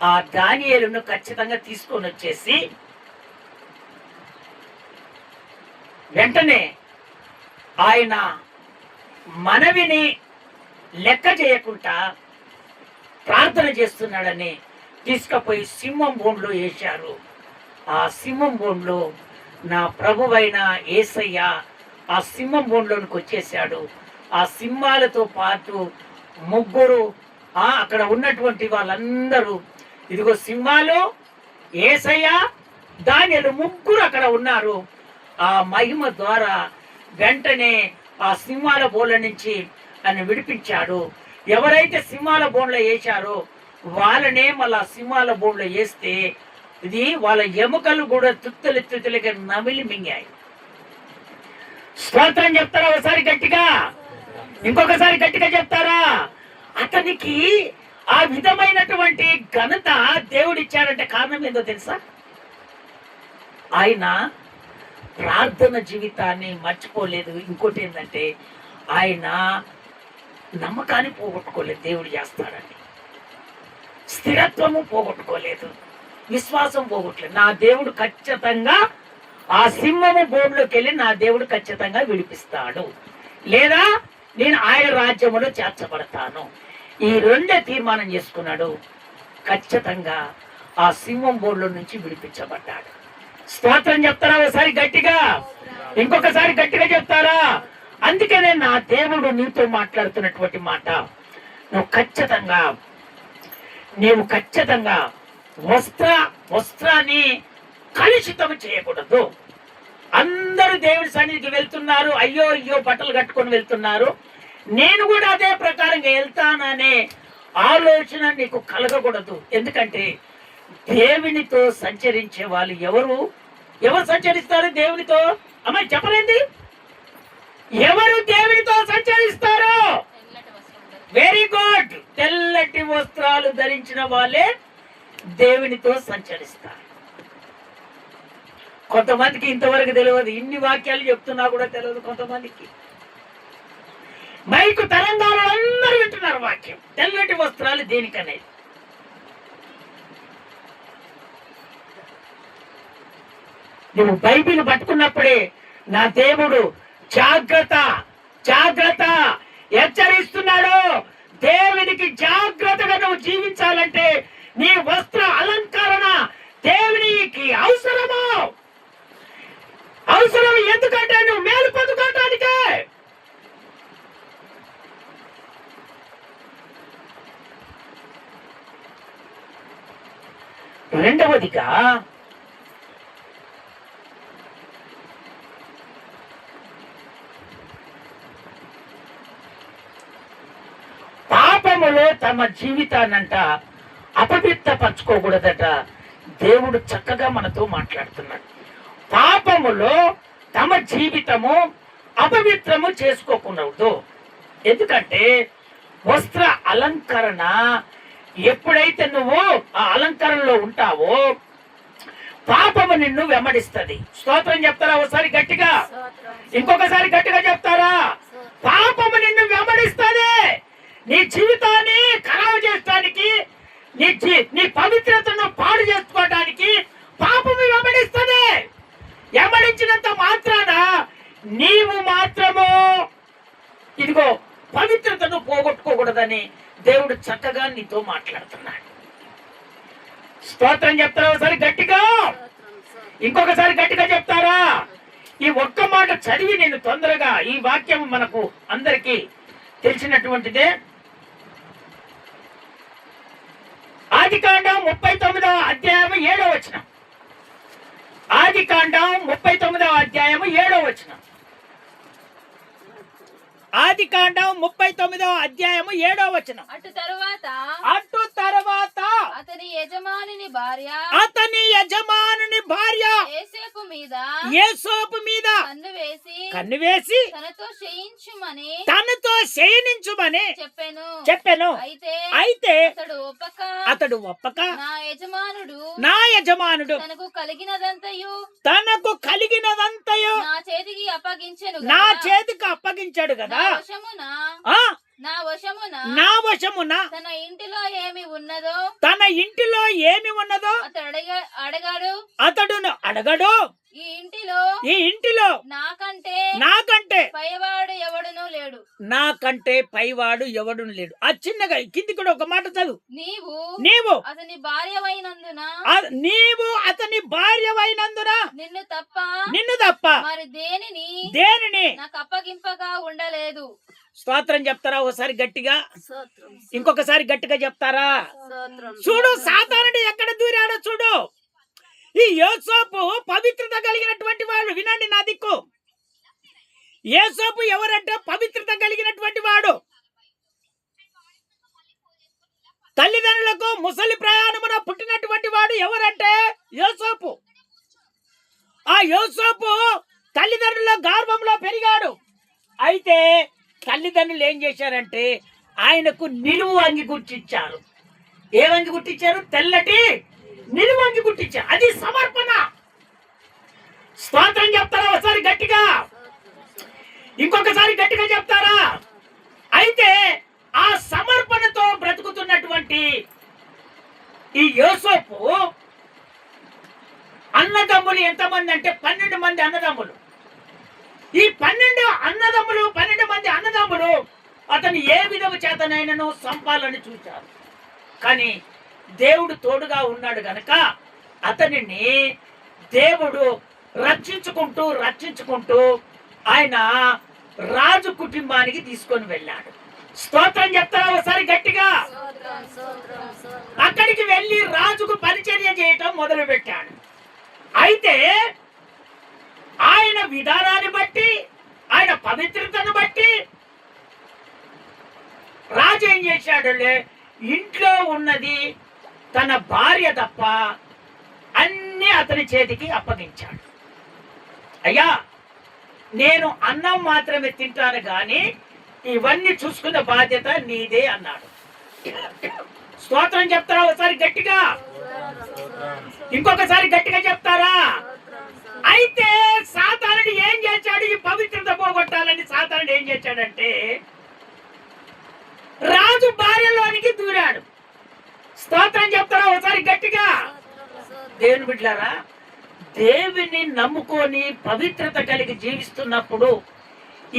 ఆ దానియేలును ఖచ్చితంగా తీసుకొని వచ్చేసి వెంటనే ఆయన మనవిని లెక్క చేయకుండా ప్రార్థన చేస్తున్నాడని తీసుకుపోయి సింహం బోన్లో వేశారు. ఆ సింహం బోన్లో నా ప్రభువైన యేసయ్య ఆ సింహం బోన్లోనికి వచ్చేసాడు. ఆ సింహాలతో పాటు 3 అక్కడ ఉన్నటువంటి వాళ్ళందరూ, ఇదిగో సింహాలు, యేసయ్య, దానియేలు 3 అక్కడ ఉన్నారు. ఆ మహిమ ద్వారా వెంటనే ఆ సింహాల బోన్ల నుంచి ఆయన విడిపించాడు. ఎవరైతే సింహాల బోన్లో వేశారో వాళ్ళనే మళ్ళా సింహాల బోన్లో వేస్తే ఇది వాళ్ళ ఎముకలు కూడా తుత్తలుగా నమిలి మింగాయి. స్తోత్రం చెప్తారా ఒకసారి గట్టిగా? ఇంకొకసారి గట్టిగా చెప్తారా? అతనికి ఆ విధమైనటువంటి ఘనత దేవుడిచ్చాడంటే కారణం ఏందో తెలుసా? ఆయన ప్రార్థన జీవితాన్ని మర్చిపోలేదు. ఇంకోటి ఏంటంటే ఆయన నమ్మకాన్ని పోగొట్టుకోలేదు, దేవుడు చేస్తాడని. స్థిరత్వము పోగొట్టుకోలేదు, విశ్వాసం పోగొట్టలేదు. నా దేవుడు ఖచ్చితంగా ఆ సింహము బోన్లోకి వెళ్ళి నా దేవుడు ఖచ్చితంగా విడిపిస్తాడు, లేదా నేను ఆయన రాజ్యములో చేర్చబడతాను. ఈ 2 తీర్మానం చేసుకున్నాడు. ఖచ్చితంగా ఆ సింహం బోన్లో నుంచి విడిపించబడ్డాడు. స్తోత్రం చెప్తారా ఒకసారి గట్టిగా? ఇంకొకసారి గట్టిగా చెప్తారా? అందుకనే నా దేవుడు నీతో మాట్లాడుతున్నటువంటి మాట, నీవు ఖచ్చితంగా వస్త్రాన్ని కలుషితం చేయకూడదు. అందరూ దేవుడి సన్నిధికి వెళ్తున్నారు, అయ్యో అయ్యో బట్టలు కట్టుకొని వెళ్తున్నారు, నేను కూడా అదే ప్రకారంగా వెళ్తాననే ఆలోచన నీకు కలగకూడదు. ఎందుకంటే దేవునితో సంచరించే వాళ్ళు ఎవరు సంచరిస్తారు దేవునితో? అమ్మాయి చెప్పలేంది? ఎవరు దేవునితో సంచరిస్తారు? Very good. తెల్లటి వస్త్రాలు ధరించిన వాళ్ళే దేవునితో సంచరిస్తారు. కొంతమందికి ఇంతవరకు తెలియదు, ఇన్ని వాక్యాలు చెప్తున్నా కూడా తెలియదు కొంతమందికి. మైకు తరంగాలు అందరూ వింటున్నారు వాక్యం. తెల్లటి వస్త్రాలు దేనికనేది నువ్వు బైబిల్ పట్టుకున్నప్పుడే నా దేవుడు జాగ్రత్త హెచ్చరిస్తున్నాడు. దేవునికి జాగ్రత్తగా నువ్వు జీవించాలంటే నీ వస్త్ర అలంకరణ దేవునికి అవసరము. అవసరం ఎందుకంటే నువ్వు మేలు పొందుకోవటానికే. రెండవదిగా పాపములో తమ జీవితాన్నంట అపవిత్రపరచుకోకూడదట. దేవుడు చక్కగా మనతో మాట్లాడుతున్నాడు. పాపములో తమ జీవితము అపవిత్రము చేసుకోకూడదు. ఎందుకంటే వస్త్ర అలంకరణ ఎప్పుడైతే నువ్వు ఆ అలంకరణలో ఉంటావో పాపము నిన్ను వెంబడిస్తుంది. స్తోత్రం చెప్తారా ఒకసారి గట్టిగా? ఇంకొకసారి గట్టిగా చెప్తారా? పాపము నిన్ను వెంబడిస్తుంది. నీ జీవితాన్ని ఖరాబు చేయడానికి, నీ పవిత్రతను పాడు చేసుకోవడానికి పాపము వెంబడిస్తుంది. వెంబడించినంత మాత్రాన నీవు మాత్రము ఇదిగో పవిత్రతను పోగొట్టుకోకూడదని దేవుడు చక్కగా నీతో మాట్లాడుతున్నాడు. స్తోత్రం చెప్తారా ఒకసారి గట్టిగా? ఇంకొకసారి గట్టిగా చెప్తారా? ఈ ఒక్క మాట చదివి నేను తొందరగా, ఈ వాక్యం మనకు అందరికీ తెలిసినటువంటిదే. ఆదికాండం 39వ అధ్యాయం 7వ వచనం. ఆదికాండం 39వ అధ్యాయం 7వ వచనం. ఆదికాండం 39వ అధ్యాయం 7వ వచనం. అటు తరువాత అతని యజమానుని భార్య యేసేపు మీద కన్ను వేసి తనతో శయనించుమని చెప్పెను. అయితే అతడు ఒప్పక నా యజమానుడు తనకు కలిగినదంతయు నా చేతికి అప్పగించాడు కదా. నా వశమున తన ఇంటిలో ఏమి ఉన్నదో అతడు అడగడు. ఈ ఇంటిలో నాకంటే పైవాడు ఎవడునూ లేడు. ఆ చిన్నగా కింది కూడా ఒక మాట చదువు. నీవు అతని భార్యవైనందున నిన్ను తప్ప మరి దేనిని నాకు అప్పగింపగా ఉండలేదు. స్తోత్రం చెప్తారా ఒకసారి గట్టిగా? ఇంకొకసారి గట్టిగా చెప్తారా? చూడు సాతానుడు ఎక్కడ దూరాడో చూడు. ఈ యోసేపు పవిత్రత కలిగినటువంటి వాడు. వినండి నా దిక్కు. యోసేపు ఎవరంటే పవిత్రత కలిగినటువంటి వాడు. తల్లిదండ్రులకు ముసలి ప్రయాణమున పుట్టినటువంటి వాడు ఎవరంటే యోసేపు. ఆ యోసేపు తల్లిదండ్రుల గర్భంలో పెరిగాడు. అయితే తల్లిదండ్రులు ఏం చేశారంటే ఆయనకు నిలువు అంగి గుర్తించారు. ఏమంగి గుర్తించారు? తెల్లటి నిలువు అంగి గుర్తించారు. అది సమర్పణ. స్తోత్రం చెప్తారా ఒకసారి గట్టిగా? ఇంకొకసారి గట్టిగా చెప్తారా? అయితే ఆ సమర్పణతో బ్రతుకుతున్నటువంటి ఈ యోసేపు అన్నదమ్ములు ఎంతమంది అంటే 12 మంది అన్నదమ్ములు. ఈ 12 మంది అన్నదమ్ములు అతను ఏ విధము చేతనైనను సంపాలని చూశారు. కానీ దేవుడు తోడుగా ఉన్నాడు గనక అతనిని దేవుడు రక్షించుకుంటూ ఆయన రాజు కుటుంబానికి తీసుకొని వెళ్ళాడు. స్తోత్రం చెప్తారా ఒకసారి గట్టిగా? అక్కడికి వెళ్ళి రాజుకు పరిచర్య చేయటం మొదలు పెట్టాడు. అయితే ఆయన విధానాన్ని బట్టి, ఆయన పవిత్రతను బట్టి రాజు ఏం చేశాడు? ఇంట్లో ఉన్నది తన భార్య తప్ప అన్ని అతని చేతికి అప్పగించాడు. అయ్యా, నేను అన్నం మాత్రమే తింటాను కానీ ఇవన్నీ చూసుకున్న బాధ్యత నీదే అన్నాడు. స్తోత్రం చెప్తారా ఒకసారి గట్టిగా? ఇంకొకసారి గట్టిగా చెప్తారా? అయితే సాతానుడు ఏం చేశాడు? ఈ పవిత్రత పోగొట్టాలని సాతానుడు ఏం చేశాడంటే రాజు భార్యలోనికి దూరాడు. స్తోత్రం చెప్తారా ఒకసారి గట్టిగా? దేవుని బిడ్డలారా, దేవుని నమ్ముకొని పవిత్రత కలిగి జీవిస్తున్నప్పుడు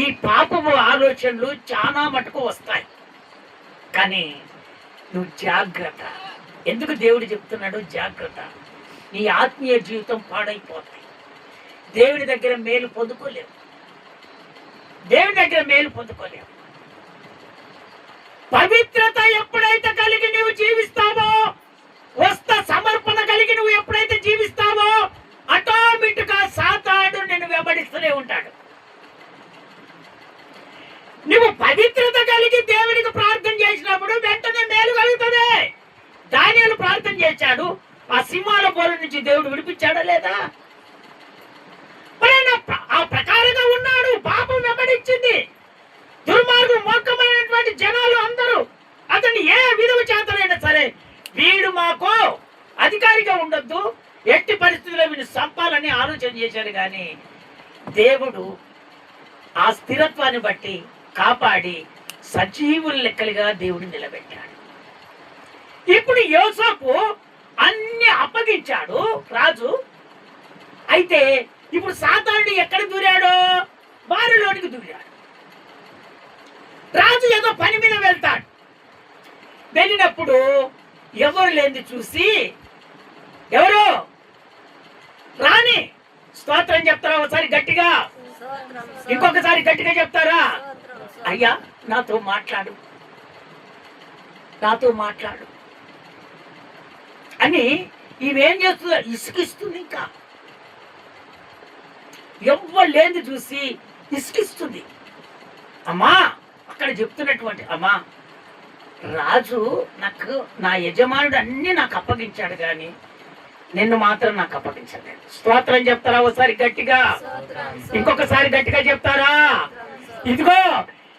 ఈ పాపపు ఆలోచనలు చాలా మటుకు వస్తాయి. కానీ నువ్వు జాగ్రత్త. ఎందుకు దేవుడు చెప్తున్నాడు జాగ్రత్త? నీ ఆత్మీయ జీవితం పాడైపోతుంది. దేవుని దగ్గర మేలు పొందుకోలేవు. దేవుని దగ్గర మేలు పొందుకోలేవు. పవిత్రత ఎప్పుడైతే కలిగి నువ్వు జీవిస్తావో, సమర్పణ కలిగి నువ్వు ఎప్పుడైతే జీవిస్తావో, ఆటోమేటిక్ గా సాతానుడు నిన్ను వెంబడిస్తూనే ఉంటాడు. నువ్వు పవిత్రత కలిగి దేవునికి ప్రార్థన చేసినప్పుడు వెంటనే మేలు కలుగుతుంది. దానియేలు ప్రార్థన చేశాడు, ఆ సింహాల బోల నుంచి దేవుడు విడిపించాడా లేదా? ఆ ప్రకారంగా ఉన్నాడు. పాపం వెంబడించింది. దుర్మార్గం మూర్ఖమైనటువంటి జనాలు అందరూ అతన్ని ఏ విధవ చేతనైనా సరే, వీడు మాకు అధికారిగా ఉండొద్దు, ఎట్టి పరిస్థితుల్లో వీడు సంపాలని ఆలోచన చేశాడు. కానీ దేవుడు ఆ స్థిరత్వాన్ని బట్టి కాపాడి సజీవుల లెక్కలుగా దేవుడు నిలబెట్టాడు. ఇప్పుడు యోసేపు అన్ని అప్పగించాడు రాజు. అయితే ఇప్పుడు సాతానుడు ఎక్కడ దూరాడు? బారిలోనికి దూరాడు. రాజు ఏదో పని మీద వెళ్తాడు. వెళ్ళినప్పుడు ఎవరు లేని చూసి, ఎవరు రాని స్తోత్రం చెప్తారా? ఒకసారి గట్టిగా, ఇంకొకసారి గట్టిగా చెప్తారా? అయ్యా నాతో మాట్లాడు, నాతో మాట్లాడు అని ఇవేం చేస్తుందో ఇసుకిస్తుంది. ఇంకా ఎవ్వరు లేని చూసి ఇసుకిస్తుంది. అమ్మా అక్కడ చెప్తున్నటువంటి, అమ్మా రాజు నాకు, నా యజమానుడు అన్ని నాకు అప్పగించాడు, కానీ నిన్ను మాత్రం నాకు అప్పగించలేదు. స్తోత్రం చెప్తారా? ఒకసారి గట్టిగా, ఇంకొకసారి గట్టిగా చెప్తారా? ఇదిగో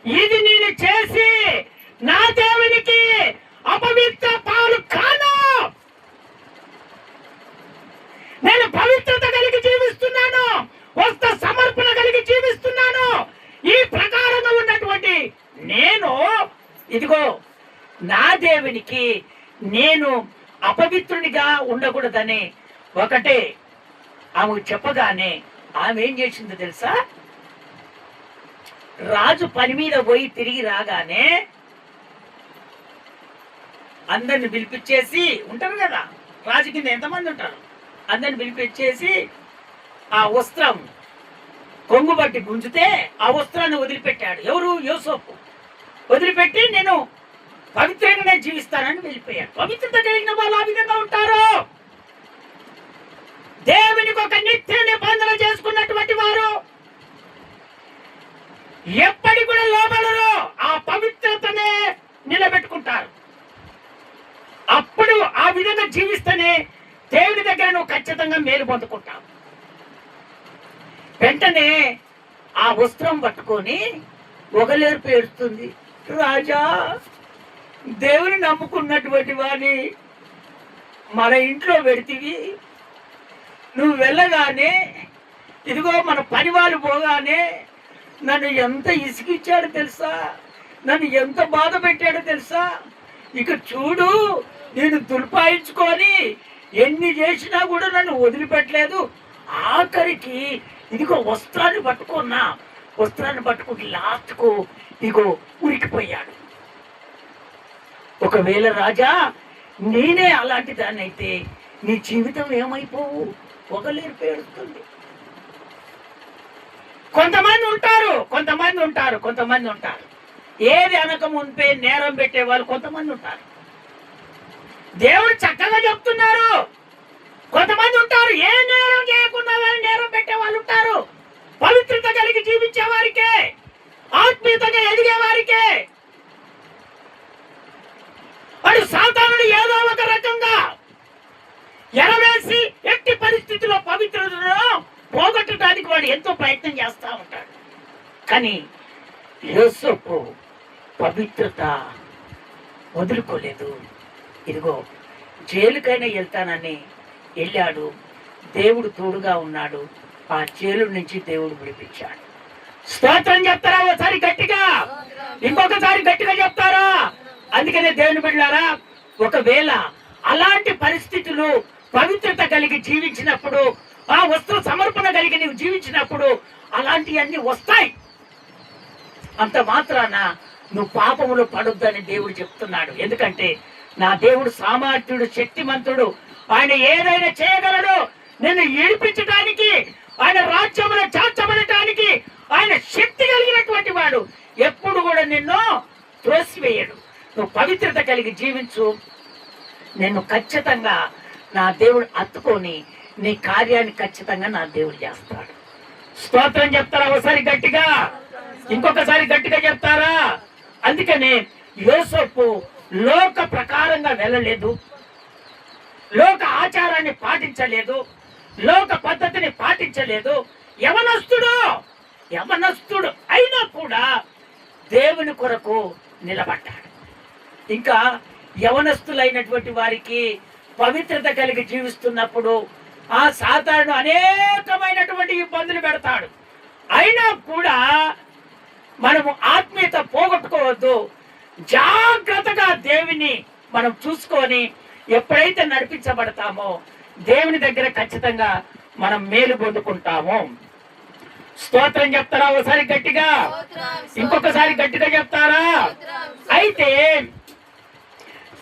ఇది నేను చేసి నా దేవునికి అపవిత్ర పాలు కాను. నేను పవిత్రత కలిగి జీవిస్తున్నాను, సమర్పణ కలిగి జీవిస్తున్నాను. ఈ ప్రకారంగా ఉన్నటువంటి నేను, ఇదిగో నా దేవునికి నేను అపవిత్రునిగా ఉండకూడదని ఒకటే ఆమెకు చెప్పగానే ఆమె ఏం చేసిందో తెలుసా? రాజు పని మీద పోయి తిరిగి రాగానే అందరిని పిలిపించేసి, ఉంటారు కదా రాజు కింద ఎంతమంది ఉంటారు, అందరిని పిలిపించేసి ఆ వస్త్రం కొంగు బట్టి గుంజితే ఆ వస్త్రాన్ని వదిలిపెట్టాడు. ఎవరు? యోసేపు. వదిలిపెట్టి నేను పవిత్రంగానే జీవిస్తానని వెళ్ళిపోయాడు. పవిత్రత కలిగిన వాళ్ళు ఆ విధంగా ఉంటారు. దేవునికి ఒక నిత్య నిబంధన చేసుకున్నటువంటి వారు ఎప్పటి కూడా లోబడరు. ఆ పవిత్రతనే నిలబెట్టుకుంటారు. అప్పుడు ఆ విధంగా జీవిస్తేనే దేవుని దగ్గర నువ్వు ఖచ్చితంగా మేలు పొందుకుంటావు. వెంటనే ఆ వస్త్రం పట్టుకొని ఒకలేర్పు ఏడుస్తుంది. రాజా, దేవుని నమ్ముకున్నటువంటి వాడిని మన ఇంట్లో పెడితివి, నువ్వు వెళ్ళగానే ఇదిగో మన పని వాళ్ళు పోగానే నన్ను ఎంత ఇసుకిచ్చాడో తెలుసా, నన్ను ఎంత బాధ పెట్టాడో తెలుసా. ఇక చూడు, నేను దుర్పాయించుకొని ఎన్ని చేసినా కూడా నన్ను వదిలిపెట్టలేదు. ఆఖరికి ఇదిగో వస్త్రాన్ని పట్టుకున్నా, వస్త్రాన్ని పట్టుకుని లాస్ట్కు ఇదిగో ఉరికిపోయాడు. ఒకవేళ రాజా నేనే అలాంటి దాన్ని అయితే నీ జీవితం ఏమైపోవు? ఒకలేరు పేరుస్తుంది. కొంతమంది ఉంటారు ఏది అనక మునిపే నేరం పెట్టే వాళ్ళు కొంతమంది ఉంటారు. దేవుడు చక్కగా చెప్తున్నారు. కొంతమంది ఉంటారు ఏ నేరం చేయకుండా వాళ్ళు నేరం పెట్టే వాళ్ళు ఉంటారు. పవిత్రత కలిగి జీవించే వారికే, ఆత్మీయతగా ఎదిగే వారికే వాడు సాతానుడు ఏదో ఒక రకంగా ఎరవేసి ఎట్టి పరిస్థితిలో పవిత్రతను పోగొట్టడానికి వాడు ఎంతో ప్రయత్నం చేస్తూ ఉంటాడు. కానీ యోసేపు పవిత్రత వదులుకోలేదు. ఇదిగో జైలుకైనా వెళ్తానని వెళ్ళాడు. దేవుడు తోడుగా ఉన్నాడు. ఆ జైలు నుంచి దేవుడు విడిపించాడు. స్తోత్రం చెప్తారా? ఒకసారి గట్టిగా, ఇంకొకసారి గట్టిగా చెప్తారా? అందుకనే దేవుని బిడ్డలారా, ఒకవేళ అలాంటి పరిస్థితులు పవిత్రత కలిగి జీవించినప్పుడు, ఆ వస్త్ర సమర్పణ కలిగి నీవు జీవించినప్పుడు అలాంటివన్నీ వస్తాయి. అంత మాత్రాన నువ్వు పాపములో పడొద్దని దేవుడు చెప్తున్నాడు. ఎందుకంటే నా దేవుడు సామర్థ్యుడు, శక్తిమంతుడు, ఆయన ఏదైనా చేయగలడు. నిన్ను ఏడిపించడానికి, ఆయన రాజ్యంలో చేర్చబడటానికి ఆయన శక్తి కలిగినటువంటి వాడు. ఎప్పుడు కూడా నిన్ను త్రోసివేయడు. నువ్వు పవిత్రత కలిగి జీవించు. నిన్ను ఖచ్చితంగా నా దేవుడు హత్తుకొని నీ కార్యాన్ని ఖచ్చితంగా నా దేవుడు చేస్తాడు. స్తోత్రం చెప్తారా ఒకసారి గట్టిగా? ఇంకొకసారి గట్టిగా చెప్తారా? అందుకనే యోసేపు లోక ప్రకారంగా వెళ్ళలేదు, లోక ఆచారాన్ని పాటించలేదు, లోక పద్ధతిని పాటించలేదు. యవనస్తుడు అయినా కూడా దేవుని కొరకు నిలబడ్డాడు. ఇంకా యవనస్తులైనటువంటి వారికి పవిత్రత కలిగి జీవిస్తున్నప్పుడు ఆ సాతాను అనేకమైనటువంటి ఇబ్బందులు పెడతాడు. అయినా కూడా మనము ఆత్మీయత పోగొట్టుకోవద్దు. జాగ్రత్తగా దేవుని మనం చూసుకొని ఎప్పుడైతే నడిపించబడతామో దేవుని దగ్గర ఖచ్చితంగా మనం మేలు పొందుకుంటాము. స్తోత్రం చెప్తారా ఒకసారి గట్టిగా? ఇంకొకసారి గట్టిగా చెప్తారా? అయితే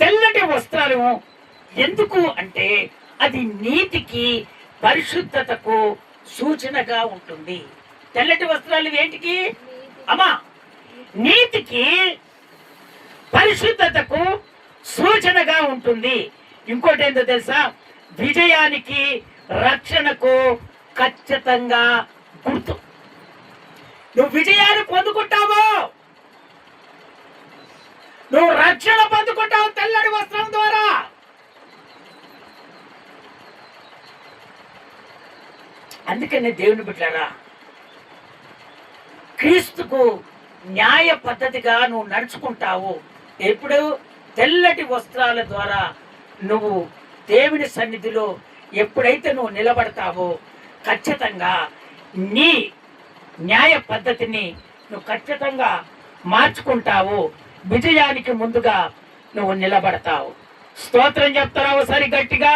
తెల్లటి వస్త్రాలు ఎందుకు అంటే అది నీతికి, పరిశుద్ధతకు సూచనగా ఉంటుంది. తెల్లటి వస్త్రాలు ఏంటికి అమ్మా? నీతికి, పరిశుద్ధతకు సూచనగా ఉంటుంది. ఇంకోటి ఏంటో తెలుసా? విజయానికి, రక్షణకు ఖచ్చితంగా గుర్తు. నువ్వు విజయాన్ని పొందుకుంటావు, నువ్వు రక్షణ పొందుకుంటావు తెల్లటి వస్త్రం ద్వారా. అందుకనే దేవుని బిడ్డలారా, క్రీస్తుకు న్యాయ పద్ధతిగా నువ్వు నడుచుకుంటావు. ఎప్పుడు? తెల్లటి వస్త్రాల ద్వారా నువ్వు దేవుని సన్నిధిలో ఎప్పుడైతే నువ్వు నిలబడతావో ఖచ్చితంగా నీ న్యాయ పద్ధతిని నువ్వు ఖచ్చితంగా మార్చుకుంటావు. విజయానికి ముందుగా నువ్వు నిలబడతావు. స్తోత్రం చెప్తారా ఒకసారి గట్టిగా?